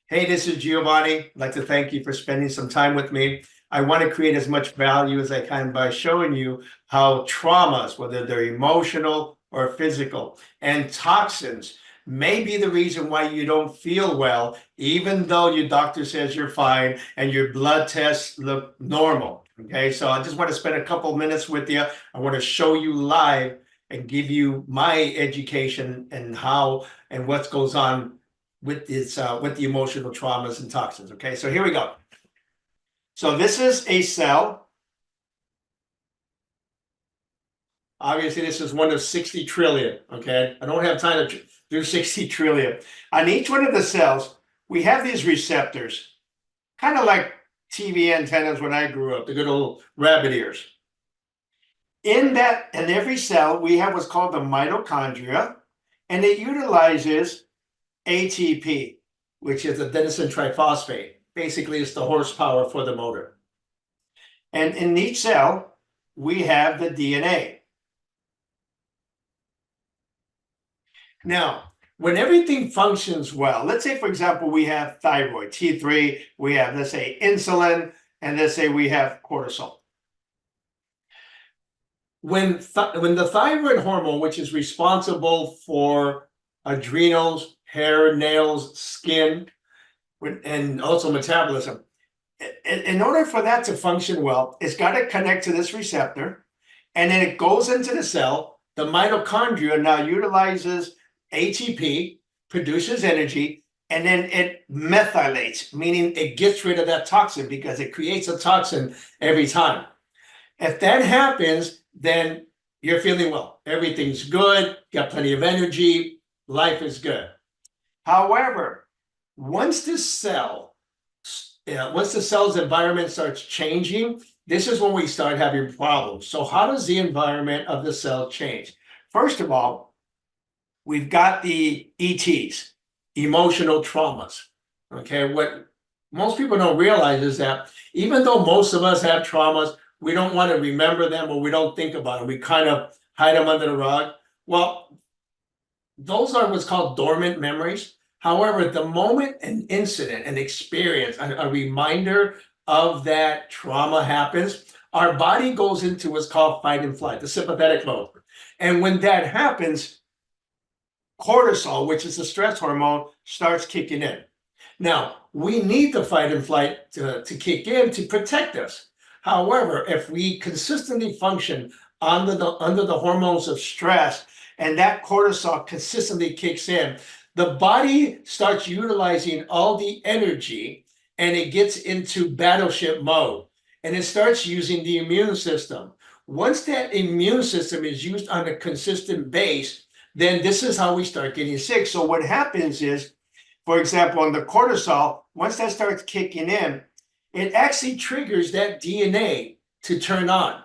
Hey, this is Giovanni. I'd like to thank you for spending some time with me. I want to create as much value as I can by showing you how traumas, whether they're emotional or physical, and toxins may be the reason why you don't feel well, even though your doctor says you're fine and your blood tests look normal. Okay, so I just want to spend a couple minutes with you. I want to show you live and give you my education and how and what goes on with the emotional traumas and toxins. Okay, so here we go. So this is a cell. Obviously, this is one of 60 trillion. Okay, I don't have time to do 60 trillion. On each one of the cells, we have these receptors, kind of like TV antennas when I grew up, the good old rabbit ears. In every cell, we have what's called the mitochondria, and it utilizes ATP, which is adenosine triphosphate. Basically, it's the horsepower for the motor. And in each cell, we have the DNA. Now, when everything functions well, let's say, for example, we have thyroid, T3, we have, let's say, insulin, and let's say we have cortisol. When the thyroid hormone, which is responsible for adrenals, hair, nails, skin, and also metabolism, in order for that to function well, it's got to connect to this receptor, and then it goes into the cell. The mitochondria now utilizes ATP, produces energy, and then it methylates, meaning it gets rid of that toxin because it creates a toxin every time. If that happens, then you're feeling well. Everything's good, got plenty of energy, life is good. However, once the cell's environment starts changing, this is when we start having problems. So how does the environment of the cell change? First of all, we've got the ETs, emotional traumas. Okay, what most people don't realize is that even though most of us have traumas, we don't want to remember them or we don't think about them. We kind of hide them under the rug. Well, those are what's called dormant memories. However, the moment an incident, an experience, a reminder of that trauma happens, our body goes into what's called fight and flight, the sympathetic mode. And when that happens, cortisol, which is the stress hormone, starts kicking in. Now, we need the fight and flight to kick in to protect us. However, if we consistently function under the hormones of stress and that cortisol consistently kicks in, the body starts utilizing all the energy and it gets into battleship mode and it starts using the immune system. Once that immune system is used on a consistent base, then this is how we start getting sick. So what happens is, for example, on the cortisol, once that starts kicking in, it actually triggers that DNA to turn on.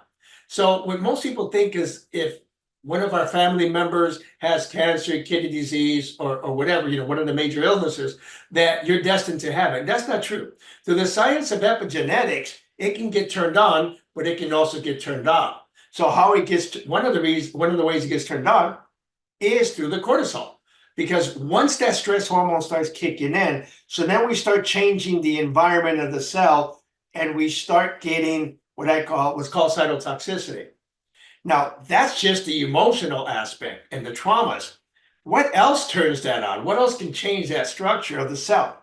So what most people think is if one of our family members has cancer, kidney disease, or whatever, one of the major illnesses, that you're destined to have it. That's not true. Through the science of epigenetics, it can get turned on, but it can also get turned off. So how it gets, one of the ways it gets turned on is through the cortisol. Because once that stress hormone starts kicking in, so then we start changing the environment of the cell and we start getting what's called cytotoxicity. Now, that's just the emotional aspect and the traumas. What else turns that on? What else can change that structure of the cell?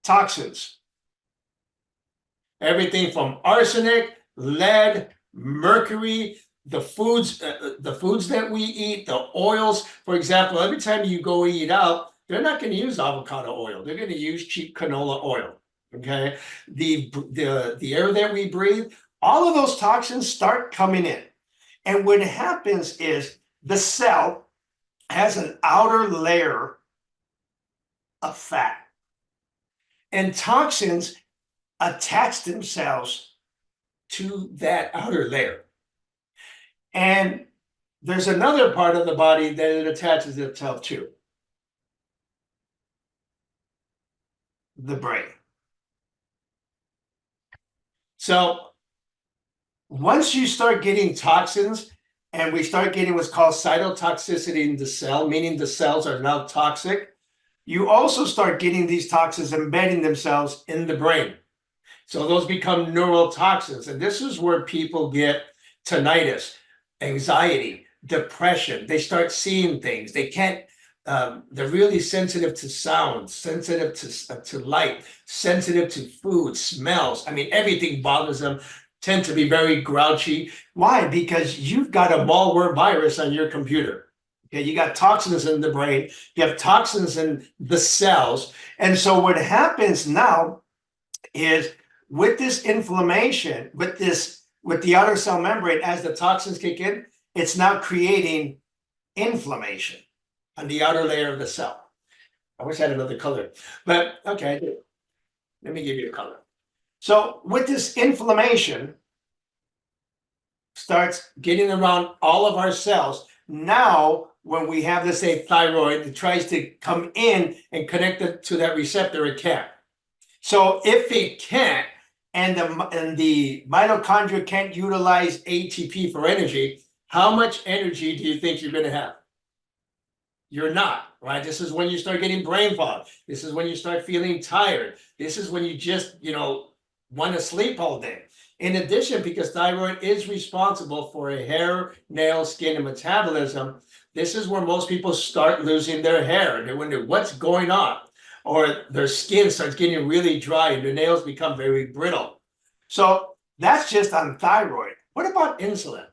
Toxins. Everything from arsenic, lead, mercury, the foods that we eat, the oils. For example, every time you go eat out, they're not going to use avocado oil. They're going to use cheap canola oil. Okay, the air that we breathe, all of those toxins start coming in. And what happens is the cell has an outer layer of fat, and toxins attach themselves to that outer layer. And there's another part of the body that it attaches itself to, the brain. So once you start getting toxins and we start getting what's called cytotoxicity in the cell, meaning the cells are now toxic, you also start getting these toxins embedding themselves in the brain. So those become neural toxins. And this is where people get tinnitus, anxiety, depression. They start seeing things. They can't, they're really sensitive to sound, sensitive to light, sensitive to food, smells. I mean, everything bothers them, tend to be very grouchy. Why? Because you've got a malware virus on your computer. Okay, you got toxins in the brain, you have toxins in the cells. And so what happens now is with this inflammation, with the outer cell membrane, as the toxins kick in, it's now creating inflammation on the outer layer of the cell. I wish I had another color, but okay, I do. Let me give you a color. So with this inflammation starts getting around all of our cells. Now, when we have, let's say, thyroid, it tries to come in and connect it to that receptor, it can't. So if it can't, and the mitochondria can't utilize ATP for energy, how much energy do you think you're going to have? You're not, right? This is when you start getting brain fog. This is when you start feeling tired. This is when you just, want to sleep all day. In addition, because thyroid is responsible for a hair, nail, skin, and metabolism, this is where most people start losing their hair. They wonder what's going on, or their skin starts getting really dry and their nails become very brittle. So that's just on thyroid. What about insulin?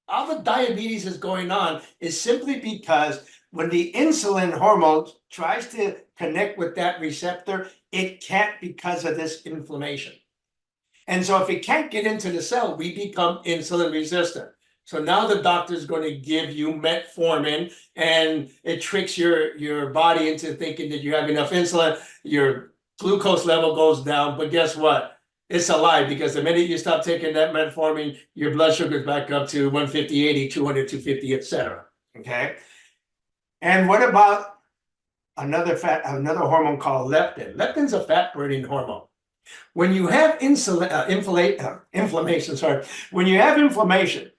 All the diabetes is going on is simply because when the insulin hormone tries to connect with that receptor, it can't because of this inflammation. And so if it can't get into the cell, we become insulin resistant. So now the doctor is going to give you metformin, and it tricks your body into thinking that you have enough insulin. Your glucose level goes down, but guess what? It's a lie, because the minute you stop taking that metformin, your blood sugar is back up to 150, 80, 200, 250, etc. Okay. And what about another hormone called leptin? Leptin's a fat burning hormone. When you have inflammation, when you have inflammation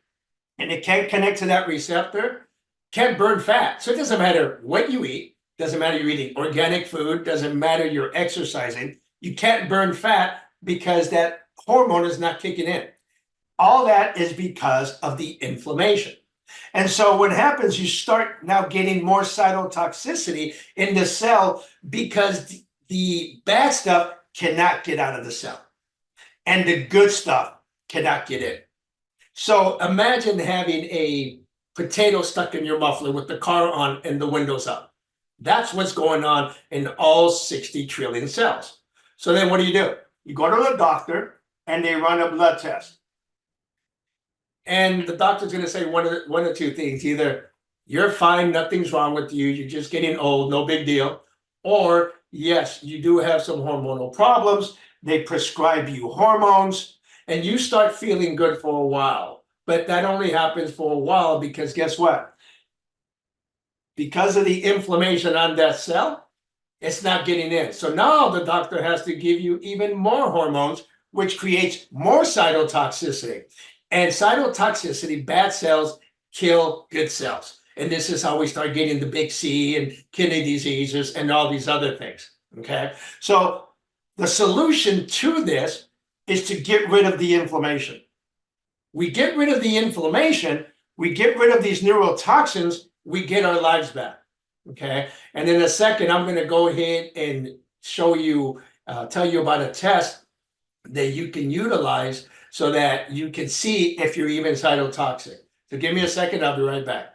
and it can't connect to that receptor, can't burn fat. So it doesn't matter what you eat, doesn't matter you're eating organic food, doesn't matter you're exercising, you can't burn fat because that hormone is not kicking in. All that is because of the inflammation. And so what happens, you start now getting more cytotoxicity in the cell because the bad stuff cannot get out of the cell and the good stuff cannot get in. So imagine having a potato stuck in your muffler with the car on and the windows up. That's what's going on in all 60 trillion cells. So then what do? You go to the doctor and they run a blood test. And the doctor's going to say one or two things. Either you're fine, nothing's wrong with you, you're just getting old, no big deal. Or yes, you do have some hormonal problems. They prescribe you hormones and you start feeling good for a while. But that only happens for a while because guess what? Because of the inflammation on that cell, it's not getting in. So now the doctor has to give you even more hormones, which creates more cytotoxicity. And cytotoxicity, bad cells kill good cells. And this is how we start getting the big C and kidney diseases and all these other things, okay? So the solution to this is to get rid of the inflammation. We get rid of the inflammation, we get rid of these neurotoxins, we get our lives back, okay? And in a second, I'm gonna go ahead and show you, tell you about a test that you can utilize so that you can see if you're even cytotoxic. So give me a second, I'll be right back.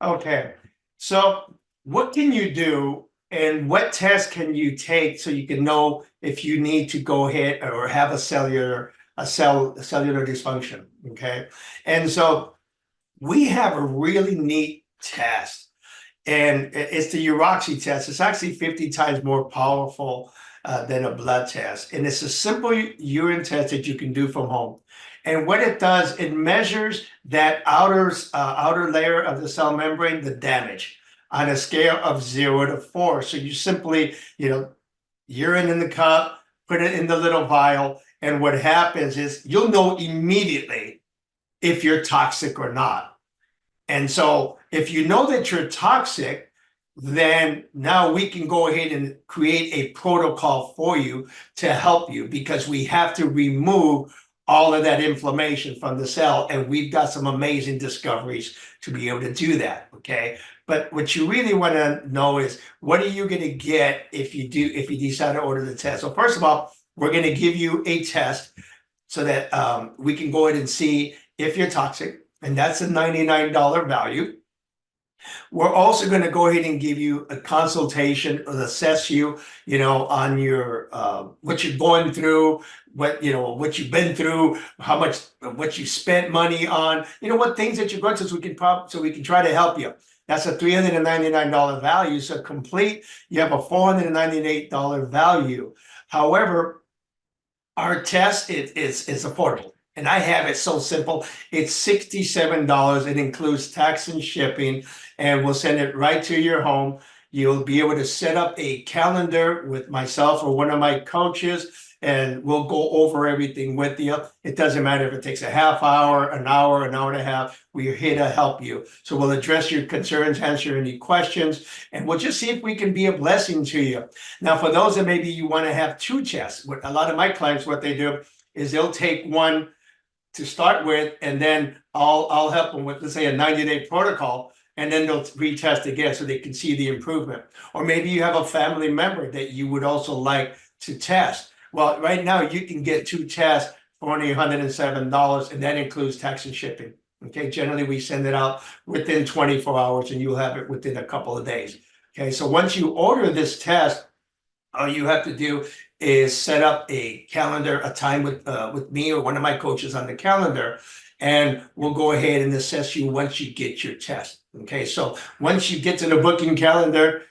Okay, so what can you do and what test can you take so you can know if you need to go ahead or have a cellular dysfunction, okay? And so we have a really neat test, and it's the Uroxy test. It's actually 50 times more powerful than a blood test. And it's a simple urine test that you can do from home. And what it does, it measures that outer layer of the cell membrane, the damage, on a scale of 0 to 4. So you simply, urine in the cup, put it in the little vial, and what happens is you'll know immediately if you're toxic or not. And so if you know that you're toxic, then now we can go ahead and create a protocol for you to help you, because we have to remove all of that inflammation from the cell. And we've got some amazing discoveries to be able to do that. Okay. But what you really want to know is, what are you going to get if you decide to order the test? So first of all, we're going to give you a test so that we can go ahead and see if you're toxic. And that's a $99 value. We're also going to go ahead and give you a consultation or assess you, on your what you're going through, what you've been through, what you spent money on, what things that you're going to, so we can try to help you. That's a $399 value. So complete, you have a $498 value. However, our test is affordable. And I have it so simple. It's $67. It includes tax and shipping, and we'll send it right to your home. You'll be able to set up a calendar with myself or one of my coaches, and we'll go over everything with you. It doesn't matter if it takes a half hour, an hour and a half. We're here to help you. So we'll address your concerns, answer any questions, and we'll just see if we can be a blessing to you. Now, for those that maybe you want to have two tests, a lot of my clients, what they do is they'll take one to start with, and then I'll help them with, let's say, a 90-day protocol, and then they'll retest again so they can see the improvement. Or maybe you have a family member that you would also like to test. Well, right now you can get two tests for only $107, and that includes tax and shipping. Okay, generally we send it out within 24 hours, and you'll have it within a couple of days. Okay, so once you order this test, all you have to do is set up a calendar, a time with me or one of my coaches on the calendar, and we'll go ahead and assess you once you get your test. Okay, so once you get to the booking calendar,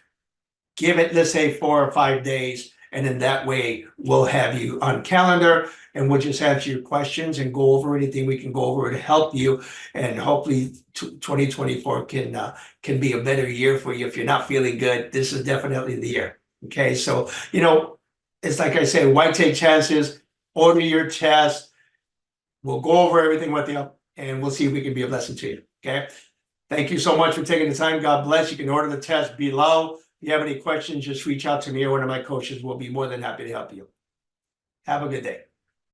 give it, let's say, 4 or 5 days, and then that way we'll have you on calendar, and we'll just answer your questions and go over anything we can go over to help you. And hopefully 2024 can be a better year for you. If you're not feeling good, this is definitely the year. Okay, so it's like I say, why take chances? Order your test. We'll go over everything with you, and we'll see if we can be a blessing to you. Okay, thank you so much for taking the time. God bless. You can order the test below. If you have any questions, just reach out to me or one of my coaches. We'll be more than happy to help you. Have a good day.